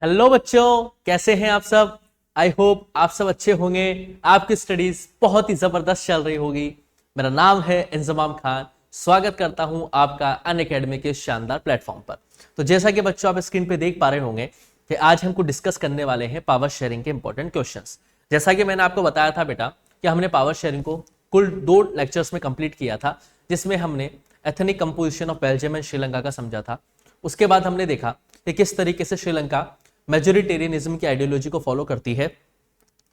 Hello बच्चों, कैसे हैं आप सब। आई होप आप सब अच्छे होंगे। आपकी स्टडीज बहुत ही जबरदस्त चल रही होगी। मेरा नाम है इंजमाम खान। स्वागत करता हूं आपका अनअकैडमी के शानदार प्लेटफॉर्म पर। तो जैसा कि बच्चों आप स्क्रीन पे देख पा रहे होंगे कि आज हमको डिस्कस करने वाले हैं पावर शेयरिंग के इंपॉर्टेंट क्वेश्चंस। जैसा कि मैंने आपको बताया था बेटा कि हमने पावर शेयरिंग को कुल 2 लेक्चर्स में कंप्लीट किया था, जिसमें हमने ethnic composition of Belgium and Sri Lanka का समझा था। उसके बाद हमने देखा कि किस तरीके से श्रीलंका मेजोरिटेरियनिज्म की आइडियोलॉजी को फॉलो करती है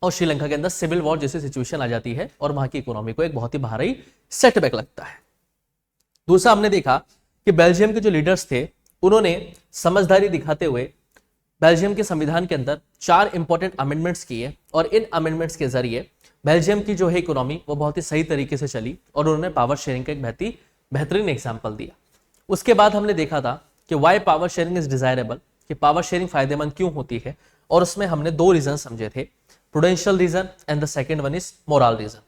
और श्रीलंका के अंदर सिविल वॉर जैसी सिचुएशन आ जाती है और वहां की इकोनॉमी को एक बहुत ही भारी सेटबैक लगता है। दूसरा हमने देखा कि बेल्जियम के जो लीडर्स थे उन्होंने समझदारी दिखाते हुए बेल्जियम के संविधान के अंदर 4 इंपॉर्टेंट अमेंडमेंट्स किए और इन अमेंडमेंट्स के जरिए बेल्जियम की जो है इकोनॉमी वो बहुत ही सही तरीके से चली और उन्होंने पावर शेयरिंग का एक बेहतरीन एग्जाम्पल दिया। उसके बाद हमने देखा था कि why power sharing is desirable, कि पावर शेयरिंग फायदेमंद क्यों होती है, और उसमें हमने 2 रीजन समझे थे, prudential reason and the second one is moral reason.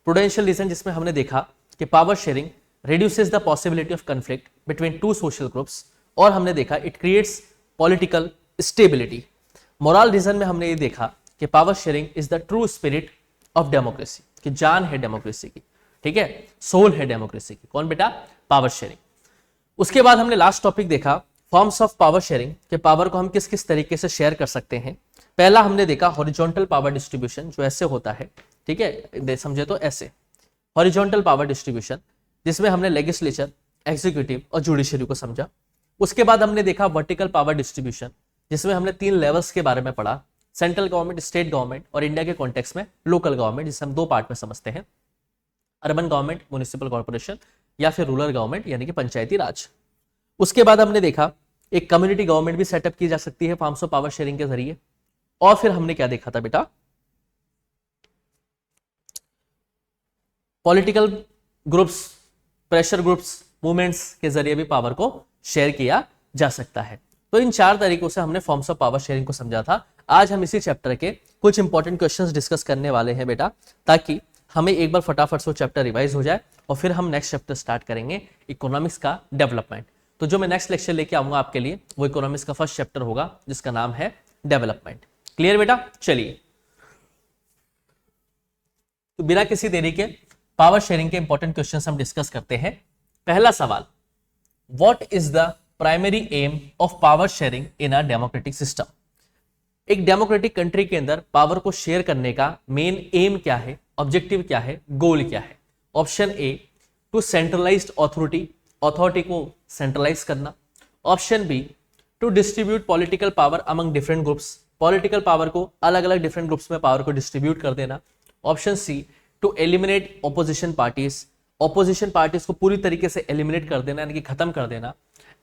Prudential reason जिसमें हमने देखा कि power sharing reduces the possibility of conflict between 2 social groups, और हमने देखा it creates political stability। Moral reason में हमने ये देखा कि power sharing is the true spirit of democracy, कि जान है डेमोक्रेसी की, ठीक है, सोल है डेमोक्रेसी की। कौन बेटा? Power sharing. उसके बाद हमने लास्ट टॉपिक देखा फॉर्म्स ऑफ पावर शेयरिंग, के पावर को हम किस किस तरीके से शेयर कर सकते हैं। पहला हमने देखा हॉरिजॉन्टल पावर डिस्ट्रीब्यूशन, जो ऐसे होता है, ठीक है, समझे तो ऐसे हॉरिजॉन्टल पावर डिस्ट्रीब्यूशन, जिसमें हमने लेजिस्लेचर, एग्जीक्यूटिव और जुडिशरी को समझा। उसके बाद हमने देखा वर्टिकल पावर डिस्ट्रीब्यूशन, जिसमें हमने 3 लेवल्स के बारे में पढ़ा, सेंट्रल गवर्नमेंट, स्टेट गवर्नमेंट और इंडिया के कॉन्टेक्स्ट में लोकल गवर्नमेंट, जिसे हम 2 पार्ट में समझते हैं, अर्बन गवर्नमेंट, म्युनिसिपल कॉर्पोरेशन, या फिर रूरल गवर्नमेंट यानी कि पंचायती राज। उसके बाद हमने देखा एक कम्युनिटी गवर्नमेंट भी सेटअप की जा सकती है फॉर्म्स ऑफ पावर शेयरिंग के जरिए। और फिर हमने क्या देखा था बेटा? Political groups, pressure groups, movements के जरिए भी पावर को शेयर किया जा सकता है। तो इन 4 तरीकों से हमने फॉर्म्स ऑफ पावर शेयरिंग को समझा था। आज हम इसी चैप्टर के कुछ इंपॉर्टेंट क्वेश्चंस डिस्कस करने वाले हैं बेटा, ताकि हमें एक बार फटाफट से चैप्टर रिवाइज हो जाए और फिर हम नेक्स्ट चैप्टर स्टार्ट करेंगे इकोनॉमिक्स का डेवलपमेंट। तो जो मैं नेक्स्ट लेक्चर लेके आऊंगा आपके लिए वो इकोनॉमिक्स का फर्स्ट चैप्टर होगा, जिसका नाम है डेवलपमेंट। क्लियर बेटा? चलिए, तो बिना किसी देरी के पावर शेयरिंग के इंपॉर्टेंट क्वेश्चंस हम डिस्कस करते हैं। पहला सवाल, what is the primary aim of power sharing in a democratic system? एक डेमोक्रेटिक कंट्री के अंदर पावर को शेयर करने का मेन एम क्या है, ऑब्जेक्टिव क्या है, गोल क्या है? Option a, to centralised authority को सेंट्रलाइज करना। Option b, to distribute political power among different groups, political power को अलग अलग डिफरेंट ग्रुप्स में पावर को डिस्ट्रीब्यूट कर देना। Option c, to eliminate opposition parties को पूरी तरीके से एलिमिनेट कर देना, यानी कि खत्म कर देना।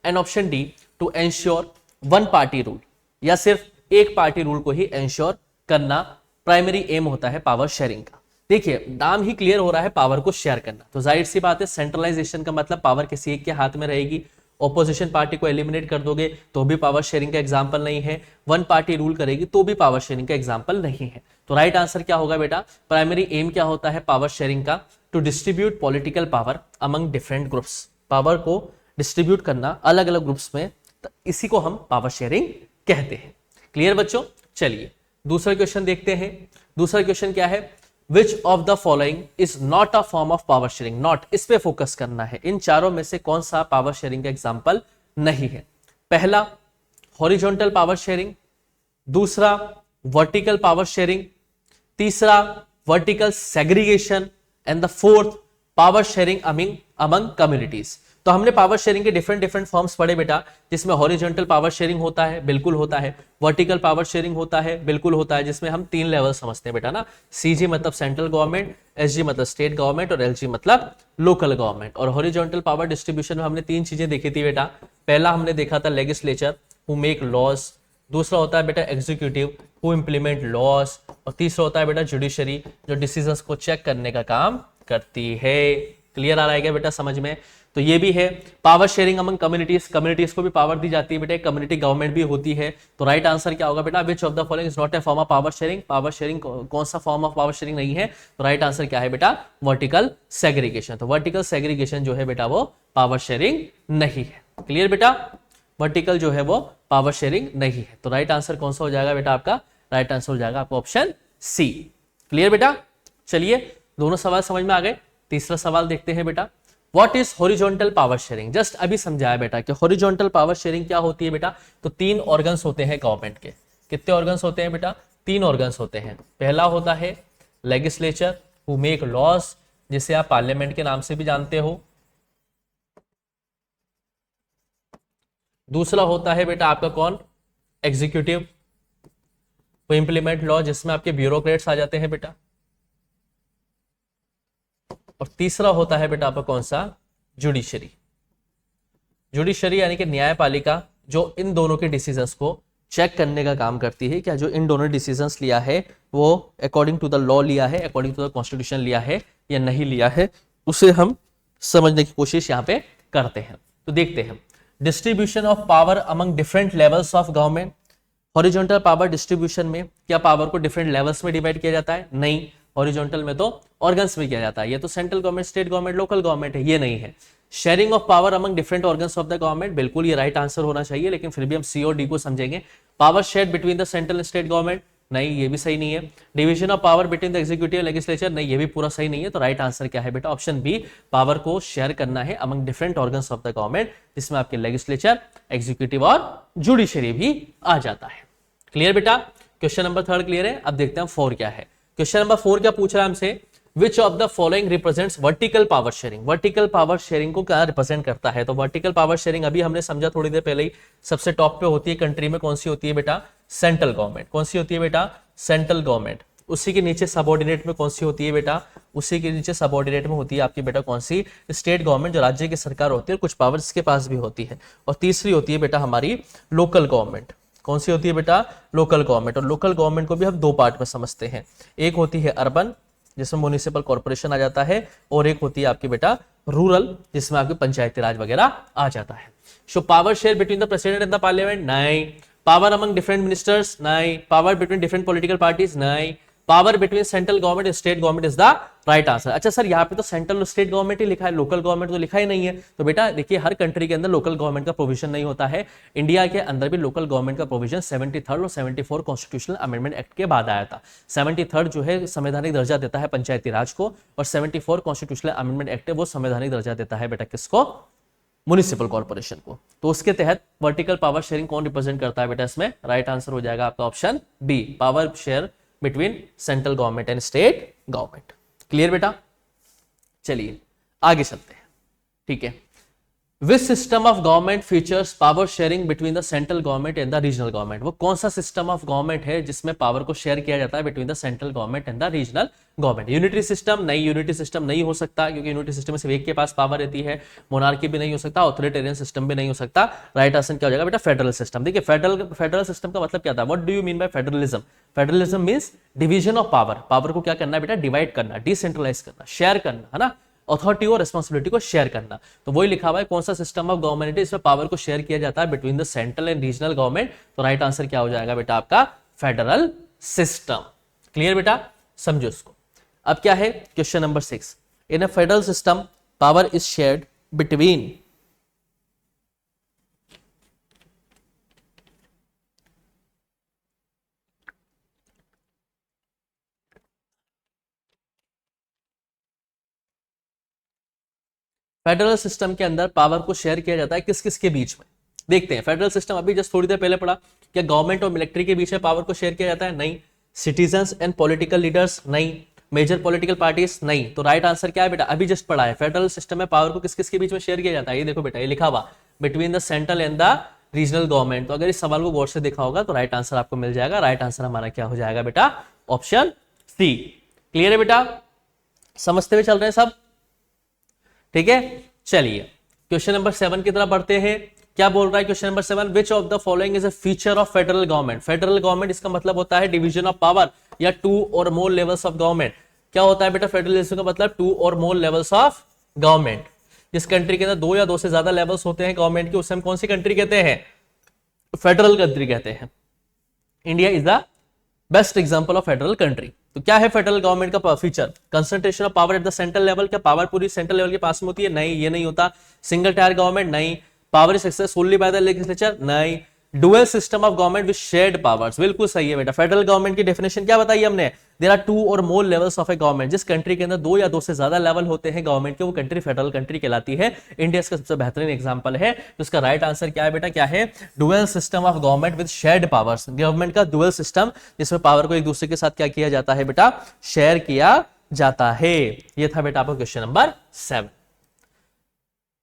And option d, to ensure 1 party rule, या सिर्फ एक पार्टी रूल को ही एंश्योर करना प्राइमरी एम होता है पावर शेयरिंग का। देखिए, नाम ही क्लियर हो रहा है पावर को शेयर करना, तो जाहिर सी बात है सेंट्रलाइजेशन का मतलब पावर किसी एक के हाथ में रहेगी। ऑपोजिशन पार्टी को एलिमिनेट कर दोगे तो भी पावर शेयरिंग का एग्जांपल नहीं है, 1 पार्टी रूल करेगी तो भी पावर शेयरिंग का एग्जांपल नहीं है। तो राइट आंसर क्या होगा बेटा? प्राइमरी एम क्या होता है पावर शेयरिंग का? To distribute political power among different groups, power को डिस्ट्रीब्यूट करना अलग अलग ग्रुप्स में, तो इसी को हम पावर शेयरिंग कहते हैं। क्लियर बच्चों? चलिए दूसरा क्वेश्चन देखते हैं। दूसरा क्वेश्चन क्या है? विच of the following is not a form of power sharing? Not, इस पे फोकस करना है। इन चारों में से कौन सा पावर शेयरिंग का एग्जांपल नहीं है? पहला हॉरिजॉन्टल पावर शेयरिंग, दूसरा वर्टिकल पावर शेयरिंग, तीसरा vertical segregation, and the fourth power sharing among communities. तो हमने पावर शेयरिंग के डिफरेंट फॉर्म्स पढ़े बेटा, जिसमें हॉरिजॉन्टल पावर शेयरिंग होता है, बिल्कुल होता है, वर्टिकल पावर शेयरिंग होता है, बिल्कुल होता है, जिसमें हम 3 लेवल समझते हैं बेटा ना, सीजी मतलब सेंट्रल गवर्नमेंट, एसजी मतलब स्टेट गवर्नमेंट और एलजी मतलब लोकल गवर्नमेंट। और हॉरिजॉन्टल पावर डिस्ट्रीब्यूशन में हमने 3 चीजें देखी थी बेटा। पहला हमने देखा था लेजिस्लेचर हु मेक लॉज, दूसरा होता है बेटा एग्जीक्यूटिव हु इंप्लीमेंट लॉज, और तीसरा होता है बेटा जुडिशरी जो डिसीजंस को चेक करने का काम करती है। क्लियर आ रहा है क्या बेटा समझ में? तो ये भी है power sharing among communities, communities को भी पावर दी जाती है बेटा, कम्युनिटी गवर्नमेंट भी होती है। तो राइट आंसर क्या होगा बेटा? विच of the following is not a form of power sharing? Power sharing कौन सा फॉर्म ऑफ पावर शेयरिंग नहीं है? तो राइट आंसर क्या है बेटा? Vertical segregation. तो वर्टिकल सेग्रीगेशन जो है बेटा वो पावर शेयरिंग नहीं है। क्लियर बेटा? वर्टिकल जो है वो पावर शेयरिंग नहीं है। तो राइट आंसर कौन सा हो जाएगा बेटा आपका? राइट आंसर हो जाएगा आपका ऑप्शन सी। क्लियर बेटा? चलिए दोनों सवाल समझ में आ गए। तीसरा सवाल देखते हैं बेटा, what is horizontal power sharing? Just अभी समझाया बेटा कि हॉरिजॉन्टल पावर शेयरिंग क्या होती है बेटा। तो 3 ऑर्गन्स होते हैं गवर्नमेंट के। कितने ऑर्गन्स होते हैं बेटा? 3 ऑर्गन्स होते हैं। पहला होता है लेजिस्लेचर हु मेक लॉज, जिसे आप पार्लियामेंट के नाम से भी जानते हो। दूसरा होता है बेटा आपका कौन? एग्जीक्यूटिव हु इंप्लीमेंट लॉ, जिसमें आपके ब्यूरोक्रेट्स आ जाते हैं बेटा। और तीसरा होता है बेटा आपका कौन सा? जुडिशरी। जुडिशरी यानी कि न्यायपालिका, जो इन दोनों के डिसीजंस को चेक करने का काम करती है, क्या जो इन दोनों डिसीजंस लिया है वो अकॉर्डिंग टू द लॉ लिया है, अकॉर्डिंग टू द कॉन्स्टिट्यूशन लिया है या नहीं लिया है, उसे हम समझने की कोशिश यहाँ पे करते हैं। तो देखते हैं distribution of power among different levels of government. Horizontal power distribution में क्या पावर को डिफरेंट लेवल्स में डिवाइड किया जाता है? नहीं, हॉरिजॉन्टल में तो ऑर्गन्स में किया जाता है। ये तो central government, state government, local government है, ये नहीं है। Sharing of power among different organs of the government, बिल्कुल ये राइट आंसर होना चाहिए, लेकिन फिर भी हम सी और डी को समझेंगे। Power share between the central and state government, नहीं ये भी सही नहीं है। Division of power between the executive legislature, नहीं ये भी पूरा सही नहीं है। तो राइट आंसर क्या है बेटा? ऑप्शन बी, पावर को शेयर करना है among different organs of the government, जिसमें आपके लेजिस्लेचर, एग्जीक्यूटिव और जुडिशरी भी आ जाता है। क्लियर बेटा? क्वेश्चन नंबर 3 क्लियर है। अब देखते हैं 4 क्या है। क्वेश्चन नंबर 4 क्या पूछ रहा है हमसे? विच of the following represents vertical power sharing? Vertical power sharing को क्या रिप्रेजेंट करता है? तो वर्टिकल पावर शेयरिंग अभी हमने समझा थोड़ी देर पहले ही, सबसे टॉप पे होती है कंट्री में, कौन सी होती है बेटा? Central government. कौन सी होती है बेटा? Central government. उसी के नीचे सबऑर्डिनेट में कौन सी होती है बेटा? उसी के नीचे सबऑर्डिनेट में होती है आपकी बेटा कौन सी? स्टेट गवर्नमेंट, जो राज्य की सरकार होती है, कुछ पावर्स के पास भी होती है। और तीसरी होती है बेटा हमारी लोकल गवर्नमेंट। कौन सी होती है बेटा? Local government. और लोकल गवर्नमेंट को भी हम 2 पार्ट में समझते हैं। एक होती है अर्बन, जिसमें म्युनिसिपल कॉर्पोरेशन आ जाता है, और एक होती है आपकी बेटा रूरल, जिसमें आपकी पंचायती राज वगैरह आ जाता है। So power share between the president and the parliament, नहीं। पावर अमंग डिफरेंट मिनिस्टर्स, नहीं। Power between different political parties, नहीं। Power between central government and state government is the right answer. अच्छा सर, यहाँ पे तो सेंट्रल और state government ही लिखा है, लोकल गवर्नमेंट तो लिखा ही नहीं है। तो बेटा देखिए, हर कंट्री के अंदर लोकल गवर्नमेंट का प्रोविजन नहीं होता है। इंडिया के अंदर भी लोकल गवर्नमेंट का प्रोविजन 73rd और 74 कॉन्स्टिट्यूशनल अमेंडमेंट एक्ट के बाद आया था। 73rd जो है संवैधानिक दर्जा देता है पंचायती राज को, और 74 कॉन्स्टिट्यूशनल अमेंडमेंट एक्ट है वो संवैधानिक दर्जा देता है बेटा किसको? म्युनिसिपल कॉर्पोरेशन को। तो उसके तहत वर्टिकल पावर शेयरिंग कौन रिप्रेजेंट करता है बेटा? इसमें राइट आंसर हो जाएगा आपका option b, power share between central government and state government. Clear बेटा? चलिए आगे चलते हैं। ठीक है, which system of government features power sharing between the central government and the regional government? वो कौन सा सिस्टम ऑफ गवर्नमेंट है जिसमें पावर को शेयर किया जाता है between the central government and the regional government? Unitary system, नहीं यूनिटरी सिस्टम नहीं हो सकता, क्योंकि यूनिटरी सिस्टम में सिर्फ एक के पास पावर रहती है। मोनार्की भी नहीं हो सकता, ऑथोरिटेरियन सिस्टम भी नहीं हो सकता। राइट आंसर क्या हो जाएगा बेटा? Federal system. देखिए फेडरल सिस्टम का मतलब क्या था? What do you mean by federalism? Federalism means division of power. Power को क्या करना है बेटा? डिवाइड करना, डिसेंट्रलाइज करना, शेयर करना, है ना? अथॉरिटी और रिस्पांसिबिलिटी को शेयर करना। तो वही लिखा हुआ है, कौन सा सिस्टम ऑफ गवर्नमेंट है इसमें पावर को शेयर किया जाता है between the central and regional government? तो राइट आंसर क्या हो जाएगा बेटा आपका? Federal system. क्लियर बेटा? समझो इसको। अब क्या है question number 6, in a federal system power is shared between federal system के अंदर पावर को शेयर किया जाता है किस किस के बीच में? देखते हैं। फेडरल सिस्टम अभी जस्ट थोड़ी देर पहले पढ़ा, क्या गवर्नमेंट और मिलिट्री के बीच में पावर को शेयर किया जाता है? नहीं। Citizens and political leaders? नहीं। Major political parties? नहीं। तो राइट आंसर क्या है बेटा? अभी जस्ट पढ़ा है, फेडरल सिस्टम में पावर को किस किस के बीच में शेयर किया जाता है। ये देखो बेटा, ये लिखा हुआ between the central and the regional government. तो अगर इस सवाल को गौर से देखा होगा तो राइट आंसर आपको मिल जाएगा। राइट आंसर हमारा क्या हो जाएगा बेटा? Option C. क्लियर है बेटा? समझते हुए चल रहे हैं सब? ठीक है, चलिए क्वेश्चन नंबर 7 की तरफ बढ़ते हैं। क्या बोल रहा है question number 7? Which of the following is a feature of federal government? Federal government इसका मतलब होता है डिवीजन ऑफ पावर या 2 और मोर लेवल्स ऑफ गवर्नमेंट। क्या होता है बेटा फेडरलिज्म का मतलब? 2 और मोर लेवल्स ऑफ गवर्नमेंट। जिस कंट्री के अंदर 2 या 2 से ज्यादा लेवल्स होते हैं गवर्नमेंट के, उसे हम कौन सी कंट्री कहते हैं? फेडरल कंट्री कहते हैं। India is the best example of federal country. तो क्या है फेडरल गवर्नमेंट का feature? Concentration of power at the central level. क्या पावर पूरी सेंट्रल लेवल के पास में होती है? नहीं, ये नहीं होता। Single tier government? नहीं। Power is exercised solely by the legislature, नहीं। Dual system of government with shared powers, बिल्कुल सही है बेटा। फेडरल गवर्नमेंट की डेफिनेशन क्या बताई हमने, देयर आर 2 और मोर लेवल्स ऑफ ए गवर्नमेंट, जिस कंट्री के अंदर 2 या 2 से ज्यादा लेवल होते हैं गवर्नमेंट के, वो कंट्री फेडरल कंट्री कहलाती है। इंडिया इसका सबसे बेहतरीन एग्जांपल है। तो इसका राइट आंसर क्या है बेटा, क्या है, dual system of government with shared powers, government का डुअल सिस्टम जिसमें पावर को एक दूसरे के साथ क्या किया जाता है बेटा, शेयर किया जाता है। ये था बेटा आपका क्वेश्चन नंबर 7।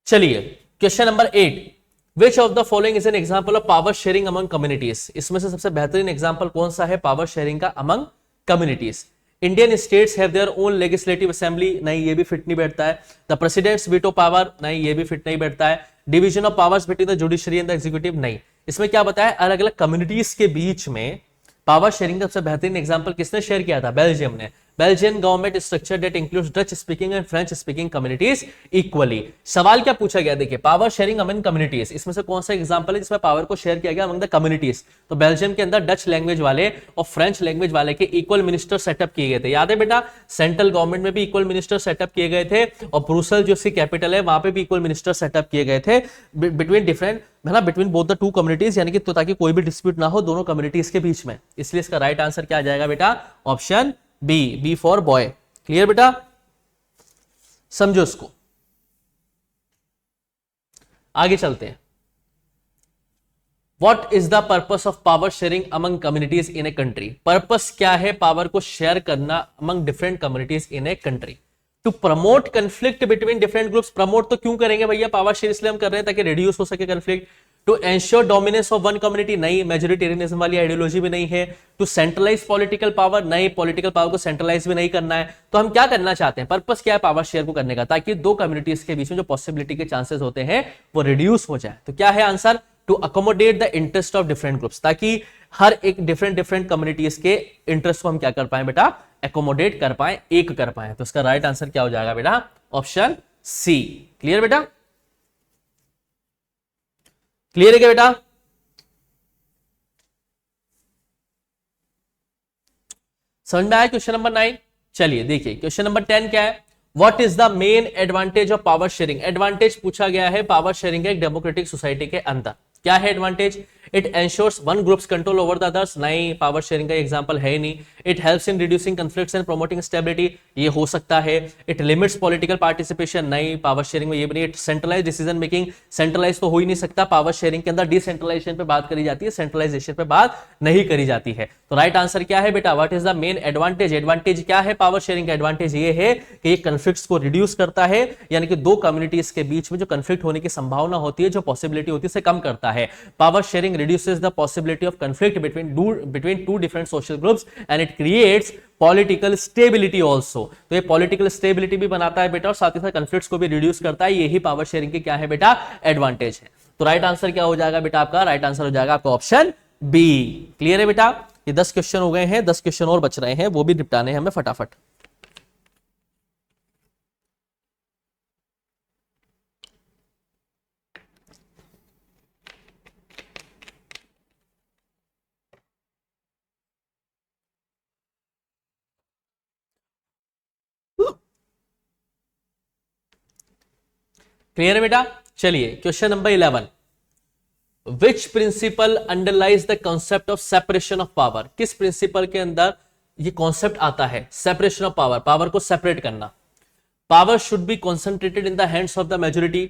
चलिए question number 8, which of the following is an example of power sharing among communities, इसमें से सबसे बेहतरीन एग्जांपल कौन सा है पावर शेयरिंग का among communities. Indian states have their own legislative assembly, नहीं ये भी फिट नहीं बैठता है। द प्रेसिडेंट्स वीटो पावर, नहीं ये भी फिट नहीं बैठता है। Division of powers between the judiciary and the executive, नहीं। इसमें क्या बताया, अलग अलग कम्युनिटीज के बीच में पावर शेयरिंग का सबसे बेहतरीन एग्जांपल किसने शेयर किया था, बेल्जियम ने। Belgian government structure that includes Dutch speaking and French speaking communities equally. सवाल क्या पूछा गया, देखिए पावर शेयरिंग अमंग कम्युनिटीज, इसमें से कौन सा एग्जांपल है जिसमें पावर को शेयर किया गया अमंग द कम्युनिटीज। तो बेल्जियम के अंदर डच लैंग्वेज वाले और फ्रेंच लैंग्वेज वाले के इक्वल मिनिस्टर सेटअप किए गए थे, याद है बेटा। सेंट्रल गवर्नमेंट में भी इक्वल मिनिस्टर सेटअप किए गए थे, और ब्रुसेल जो इसकी कैपिटल है वहां पे भी इक्वल मिनिस्टर सेटअप किए गए थे बिटवीन डिफरेंट, है ना, बिटवीन बोथ द 2 कम्युनिटीज, यानी कि तो ताकि कोई भी डिस्प्यूट ना हो दोनों कम्युनिटीज के बीच में। इसलिए इसका राइट आंसर क्या आ जाएगा बेटा, option b for boy. Clear बेटा, समझो इसको। आगे चलते हैं। What is the purpose of power sharing among communities in a country, purpose क्या है पावर को शेयर करना among different communities in a country. To promote conflict between different groups, promote तो क्यों करेंगे भैया, पावर शेयर इसलिए हम कर रहे हैं ताकि रिड्यूस हो सके conflict. To ensure dominance of one community, नहीं, मेजोरिटेरियनिज्म वाली आइडियोलॉजी भी नहीं है। टू सेंट्रलाइज पॉलिटिकल पावर, नहीं, पॉलिटिकल पावर को सेंट्रलाइज भी नहीं करना है। तो हम क्या करना चाहते हैं, पर्पस क्या है पावर शेयर को करने का, ताकि 2 कम्युनिटीज के बीच में जो पॉसिबिलिटी के चांसेस होते हैं वो रिड्यूस हो जाए। तो क्या है answer, to accommodate the interest of different groups, ताकि हर एक डिफरेंट कम्युनिटीज के इंटरेस्ट को हम क्या कर पाए बेटा, एकोमोडेट कर पाए, एक कर पाए। तो इसका राइट आंसर क्या हो जाएगा बेटा, ऑप्शन सी। क्लियर बेटा, क्लियर है क्या बेटा। समझ में आया क्वेश्चन नंबर 9। चलिए देखिए क्वेश्चन नंबर 10 क्या है, what is the main advantage of power sharing. Advantage पूछा गया है पावर शेयरिंग एक डेमोक्रेटिक सोसाइटी के अंदर, क्या है advantage. It ensures one groups control over the others, नहीं, पावर शेयरिंग का एग्जांपल है नहीं। It helps in reducing conflicts and promoting stability, ये हो सकता है। इट लिमिट्स पॉलिटिकल पार्टिसिपेशन, नहीं, पावर शेयरिंग में ये भी नहीं। It centralise decision making, centralise तो हो ही नहीं सकता, पावर शेयरिंग के अंदर डिसेंट्रलाइजेशन पे बात करी जाती है, सेंट्रलाइजेशन पे बात नहीं करी जाती है। तो राइट आंसर क्या है बेटा, what is the main advantage. Advantage क्या है पावर शेयरिंग का, एडवांटेज ये है कि ये कॉन्फ्लिक्ट्स को रिड्यूस करता है, यानी कि 2 कम्युनिटीज के बीच में जो कॉन्फ्लिक्ट होने की संभावना होती है, जो पॉसिबिलिटी होती है, उसे कम करता है। Power sharing reduces the possibility of conflict between 2 different social groups and it creates political stability also। तो ये political stability भी बनाता है बेटा, और साथ ही साथ conflicts को भी reduce करता है। यही पावर शेयरिंग की क्या है बेटा, एडवांटेज है। तो राइट आंसर क्या हो जाएगा बेटा आपका, राइट आंसर हो जाएगा आपका ऑप्शन बी। क्लियर है बेटा, ये 10 क्वेश्चन हो गए हैं, 10 क्वेश्चन और बच रहे हैं, वो भी निपटाने हैं हमें फटाफट। क्लियर है बेटा। चलिए question number 11, which principle underlies the concept of separation of power, किस प्रिंसिपल के अंदर ये कॉन्सेप्ट आता है, सेपरेशन ऑफ पावर, पावर को सेपरेट करना। Power should be concentrated in the hands of the majority,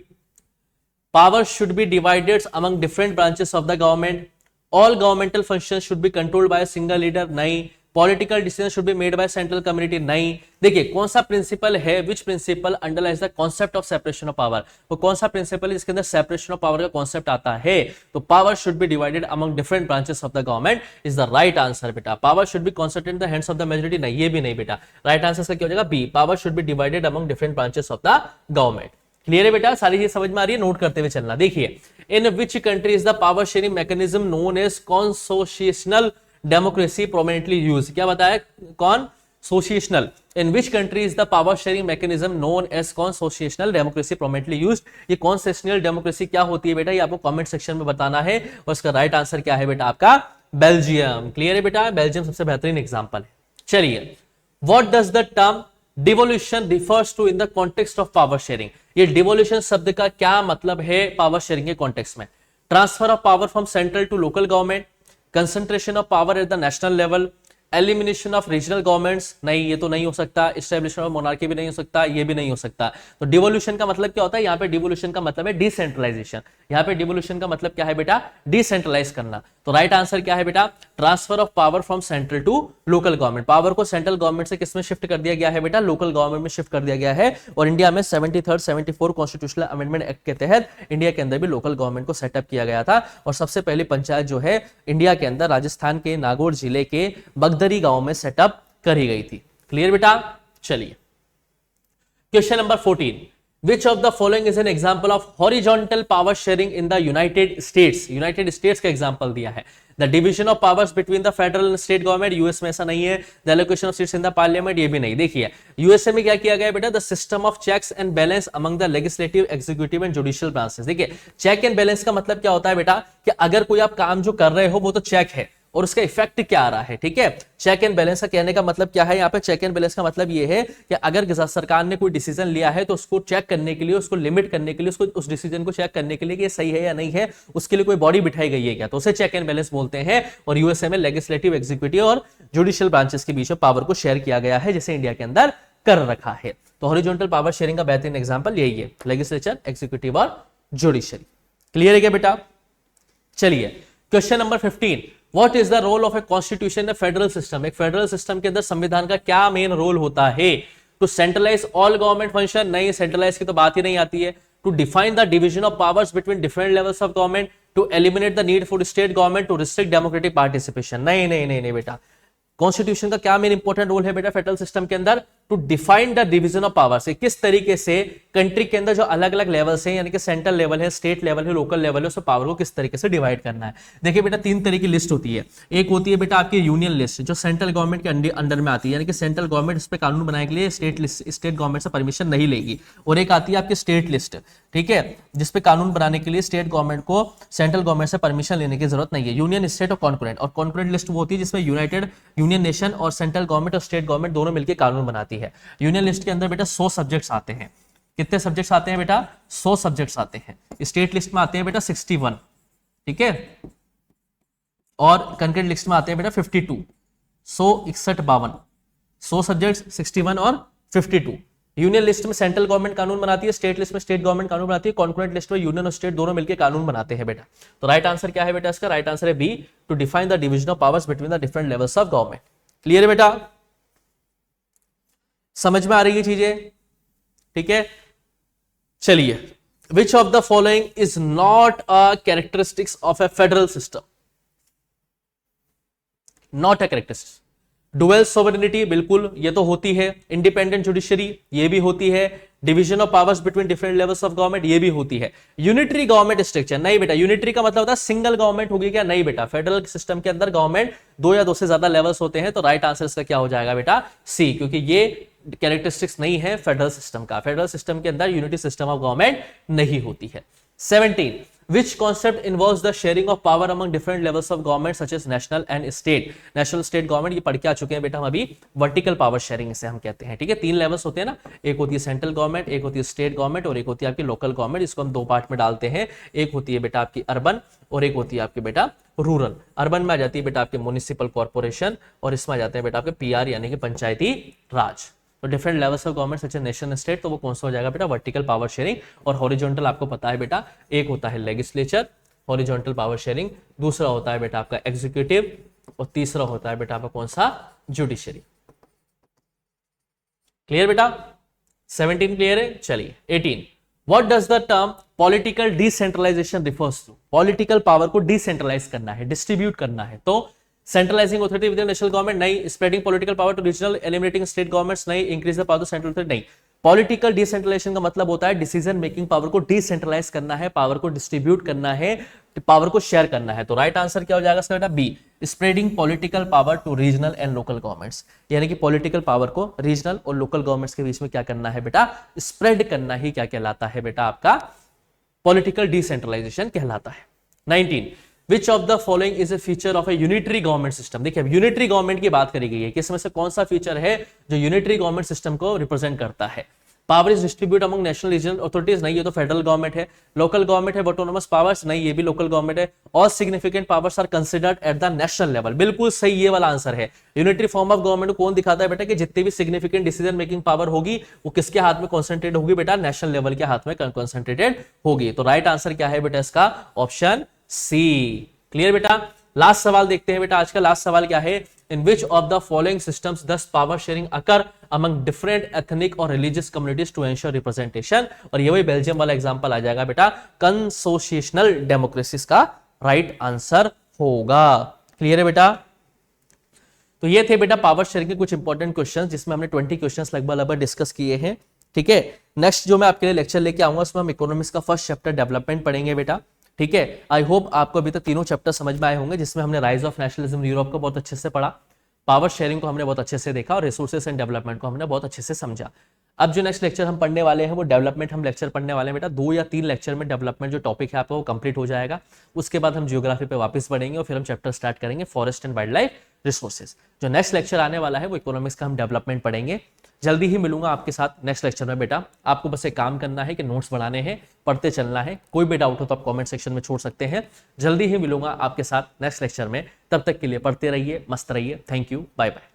power should be divided among different branches of the government, all governmental functions should be controlled by single leader, नहीं। Political decision should be made by central community, नहीं। देखिए कौन सा principle है, which principle underlies the concept of separation of power, वो कौन सा principle है जिसके अंदर सेपरेशन ऑफ पावर का कॉन्सेप्ट आता है। तो power should be divided among different branches of the government is the right answer बेटा। Power should be concentrated in the hands of the majority, नहीं, ये भी नहीं बेटा। राइट आंसर क्या हो जाएगा, b, power should be divided among different branches of the government. Clear है बेटा, सारी चीज समझ में आ रही है, नोट करते हुए चलना। देखिए, in which country is the power sharing mechanism known as consociational democracy prominently use, क्या बताया, कौन, sociational. In which country is the power sharing mechanism known as consociational democracy prominently used. ये कॉन्सेशनल डेमोक्रेसी क्या होती है बेटा, ये आपको कमेंट सेक्शन में बताना है। और इसका राइट आंसर क्या है बेटा आपका, बेल्जियम। क्लियर है बेटा, बेल्जियम सबसे बेहतरीन एग्जांपल है। चलिए, what does the term devolution refers to in the context of power sharing. ये डिवोल्यूशन शब्द का क्या मतलब है पावर शेयरिंग के कॉन्टेक्स्ट में? Transfer of power from central to local government, concentration of power at the national level, elimination of regional governments, नहीं ये तो नहीं हो सकता, इस्टेब्लिशमेंट ऑफ मोनार्की भी नहीं हो सकता, ये भी नहीं हो सकता। तो डिवोल्यूशन का मतलब क्या होता है? यहाँ पे डिवोल्यूशन का मतलब है डिसेंट्रलाइजेशन। यहाँ पे डिवोल्यूशन का मतलब क्या है बेटा? डिसेंट्रलाइज करना। तो राइट आंसर क्या है बेटा? Transfer of power from central to local government. Power को सेंट्रल गवर्नमेंट से किसमें शिफ्ट कर दिया गया है बेटा? लोकल गवर्नमेंट में शिफ्ट कर दिया गया है। और इंडिया में 73rd 74 कॉन्स्टिट्यूशनल अमेंडमेंट एक्ट के तहत इंडिया के अंदर भी लोकल गवर्नमेंट को सेटअप किया गया था। और सबसे पहली पंचायत जो है इंडिया के अंदर राजस्थान के नागौर जिले के बगदरी गांव में सेटअप करी गई थी। क्लियर बेटा? चलिए question number 14, Which of the following is an example of horizontal power sharing in the United States? United states का एग्जांपल दिया है। The division of powers between the federal and state government, US में ऐसा नहीं है। The allocation of seats in the parliament, ये भी नहीं। देखिए यूएसए में क्या किया गया बेटा? The system of checks and balance among the legislative, executive and judicial branches। देखिए चेक एंड बैलेंस का मतलब क्या होता है बेटा? कि अगर कोई आप काम जो कर रहे हो वो तो चेक है और उसका इफेक्ट क्या आ रहा है। ठीक है, चेक एंड बैलेंस का कहने का मतलब क्या है? यहाँ पे चेक एंड बैलेंस का मतलब ये है कि अगर सरकार ने कोई डिसीजन लिया है तो उसको चेक करने के लिए, उसको लिमिट करने के लिए, उसको उस डिसीजन को चेक करने के लिए कि ये सही है या नहीं है, उसके लिए कोई बॉडी बिठाई गई है क्या, तो उसे चेक एंड बैलेंस बोलते हैं। और यूएसए में लेजिस्लेटिव, एग्जीक्यूटिव और जुडिशियल ब्रांचेस के बीच में पावर को शेयर किया गया है, जैसे इंडिया के अंदर कर रखा है। तो हॉरिजॉन्टल पावर शेयरिंग का बेहतरीन एग्जांपल यही है, लेजिस्लेचर, एग्जीक्यूटिव और जुडिशियरी। क्लियर है क्या बेटा? चलिए question number 15, What is the role of a constitution in a federal system? एक फेडरल सिस्टम के अंदर संविधान का क्या मेन रोल होता है? To centralise all government function, नहीं सेंट्रलाइज की तो बात ही नहीं आती है। To define the division of powers between different levels of government, to eliminate the need for state government, to restrict democratic participation, नहीं नहीं नहीं नहीं बेटा। कॉन्स्टिट्यूशन का क्या मेन इंपॉर्टेंट रोल है बेटा फेडरल सिस्टम के अंदर? To define the division of powers, किस तरीके से कंट्री के अंदर जो अलग अलग लेवल्स हैं, यानी कि सेंट्रल लेवल है, स्टेट लेवल है, लोकल लेवल है, उस पावर को किस तरीके से डिवाइड करना है। देखिए बेटा तीन तरह की लिस्ट होती है। एक होती है बेटा आपकी यूनियन लिस्ट, जो सेंट्रल गवर्नमेंट के अंडर में आती है, यानी कि सेंट्रल गवर्नमेंट इस पे कानून बनाने के लिए स्टेट गवर्नमेंट से परमिशन नहीं लेगी। और एक आती है आपकी स्टेट लिस्ट, ठीक है, जिसपे कानून बनाने के लिए स्टेट गवर्नमेंट को सेंट्रल गवर्नमेंट से परमिशन लेने की जरूरत नहीं है। यूनियन, स्टेट और कॉन्करेंट। और कॉन्करेंट लिस्ट वो होती है जिसमें यूनियन नेशन और सेंट्रल गवर्नमेंट और स्टेट गवर्नमेंट दोनों मिलकर कानून बनाती है। यूनियन लिस्ट के अंदर बेटा 100 सब्जेक्ट्स आते हैं। कितने सब्जेक्ट्स आते हैं बेटा? 100 सब्जेक्ट्स आते हैं। स्टेट लिस्ट में आते हैं बेटा 61, ठीक है, और कॉन्करेंट लिस्ट में आते हैं बेटा 52, 161 52, 100 सब्जेक्ट्स 61 और 52। यूनियन लिस्ट में सेंट्रल गवर्नमेंट कानून बनाती है, स्टेट लिस्ट में स्टेट गवर्नमेंट कानून बनाती है, कॉन्करेंट लिस्ट में यूनियन और स्टेट दोनों मिलकर कानून बनाते हैं बेटा। तो राइट आंसर क्या है बेटा इसका? राइट आंसर है b, to define the division of powers between the different levels of government. Clear है बेटा? समझ में आ रही है चीजें? ठीक है, चलिए विच of the following is not a characteristics of A federal system? Not a characteristics. Dual sovereignty, बिल्कुल ये तो होती है। इंडिपेंडेंट जुडिशरी, ये भी होती है। Division of powers between different levels of government, ये भी होती है। यूनिटरी गवर्नमेंट स्ट्रक्चर, नहीं बेटा। यूनिटरी का मतलब होता है सिंगल गवर्नमेंट होगी क्या? नहीं बेटा। फेडरल सिस्टम के अंदर गवर्नमेंट 2 या 2 से ज्यादा लेवल्स होते हैं। तो राइट आंसर इसका क्या हो जाएगा बेटा? सी, क्योंकि ये कैरेक्टरिस्टिक्स नहीं है फेडरल सिस्टम का। फेडरल सिस्टम के अंदर यूनिटी सिस्टम ऑफ गवर्नमेंट नहीं होती है। 17, which concept involves the sharing of power among different levels of government such as national and state? national state government ये पढ़ के आ चुके हैं बेटा हम अभी। वर्टिकल पावर शेयरिंग इसे हम कहते हैं, ठीक है। 3 लेवल्स होते हैं ना, एक होती है सेंट्रल गवर्नमेंट, एक होती है स्टेट गवर्नमेंट और एक होती है आपकी लोकल गवर्नमेंट। इसको हम 2 पार्ट में डालते हैं। एक होती है बेटा आपकी अर्बन और एक होती है आपकी बेटा रूरल। अर्बन में आ जाती है बेटा आपके म्युनिसिपल कॉर्पोरेशन और इसमें आ जाते हैं बेटा आपके पीआर यानी कि पंचायती राज। तो different levels of government such as nation state, तो वो कौन सा हो जाएगा बेटा? Vertical power sharing. और हॉरिजॉन्टल आपको पता है बेटा, एक होता है लेजिस्लेचर, हॉरिजॉन्टल पावर शेयरिंग, दूसरा होता है बेटा आपका एग्जीक्यूटिव और तीसरा होता है बेटा आपका कौन सा? जुडिशरी। क्लियर बेटा? 17 क्लियर है। चलिए 18, what does the term political decentralisation refers to? Political power को डिसेंट्रलाइज करना है, डिस्ट्रीब्यूट करना है। तो centralising authority with national government, नहीं। Spreading political power to regional, eliminating state governments, नहीं। Increase the power to central authority, नहीं। Political decentralisation का मतलब होता है डिसीजन मेकिंग पावर को डिसेंट्रलाइज करना है, पावर को डिस्ट्रीब्यूट करना है, पावर को शेयर करना है। तो राइट आंसर क्या हो जाएगा इसका बेटा? B, spreading political power to regional and local governments. यानी कि पॉलिटिकल पावर को रीजनल और लोकल गवर्नमेंट्स के बीच में क्या करना है बेटा? स्प्रेड करना ही क्या कहलाता है बेटा? आपका पॉलिटिकल डिसेंट्रलाइजेशन कहलाता है। 19, विच of the following is a feature of A unitary government system. देखिए अब यूनिटरी गवर्नमेंट की बात करी गई है, किसमें से कौन सा फीचर है जो यूनिटरी गवर्नमेंट सिस्टम को रिप्रेजेंट करता है। Power is distribute among national regional authorities, नहीं ये तो फेडरल गवर्नमेंट है। लोकल गवर्नमेंट है ऑटोनोमस पावर्स, नहीं ये भी लोकल गवर्नमेंट है। और significant powers are considered at the national level, बिल्कुल सही ये वाला आंसर है। यूनिटरी फॉर्म ऑफ गवर्नमेंट कौन दिखाता है बेटा कि जितनी भी सिग्निफिकेंट डिसीजन मेकिंग पावर होगी वो किसके हाथ में कॉन्सेंट्रेट होगी बेटा, नेशनल लेवल के हाथ में कॉन्सेंट्रेटेड होगी। तो राइट आंसर क्या है बेटा इसका, ऑप्शन सी। क्लियर बेटा। लास्ट सवाल देखते हैं बेटा, आज का लास्ट सवाल क्या है, in which of the following systems does power sharing occur among different ethnic और religious communities to ensure representation. और ये वही बेल्जियम वाला एग्जांपल आ जाएगा बेटा, कंसोसिएशनल डेमोक्रेसीज का राइट आंसर होगा। क्लियर है बेटा। तो ये थे बेटा पावर शेयरिंग के कुछ इंपॉर्टेंट क्वेश्चंस, जिसमें हमने 20 क्वेश्चंस लगभग डिस्कस किए हैं। ठीक है, नेक्स्ट जो मैं आपके लिए लेक्चर लेके आऊंगा उसमें हम इकोनॉमिक्स का फर्स्ट चैप्टर डेवलपमेंट पढ़ेंगे बेटा। ठीक है, आई होप आपको अभी तक तीनों चैप्टर समझ में आए होंगे, जिसमें हमने राइज ऑफ नेशनलिज्म यूरोप को बहुत अच्छे से पढ़ा, पावर शेयरिंग को हमने बहुत अच्छे से देखा और रिसोर्सेस एंड डेवलपमेंट को हमने बहुत अच्छे से समझा। अब जो नेक्स्ट लेक्चर हम पढ़ने वाले हैं वो डेवलपमेंट हम लेक्चर पढ़ने वाले हैं बेटा। 2 या 3 लेक्चर में डेवलपमेंट जो टॉपिक है आपका वो कंप्लीट हो जाएगा। उसके बाद हम जियोग्राफी पे वापस बढ़ेंगे और फिर हम चैप्टर स्टार्ट करेंगे forest and wild life resources. जो नेक्स्ट लेक्चर आने वाला है वो इकोनॉमिक्स का हम डेवलपमेंट पढ़ेंगे। जल्दी ही मिलूंगा आपके साथ नेक्स्ट लेक्चर में बेटा। आपको बस एक काम करना है कि नोट्स बनाने हैं, पढ़ते चलना है। कोई भी डाउट हो तो आप कमेंट सेक्शन में छोड़ सकते हैं। जल्दी ही मिलूंगा आपके साथ नेक्स्ट लेक्चर में, तब तक के लिए पढ़ते रहिए, मस्त रहिए। Thank you, bye bye.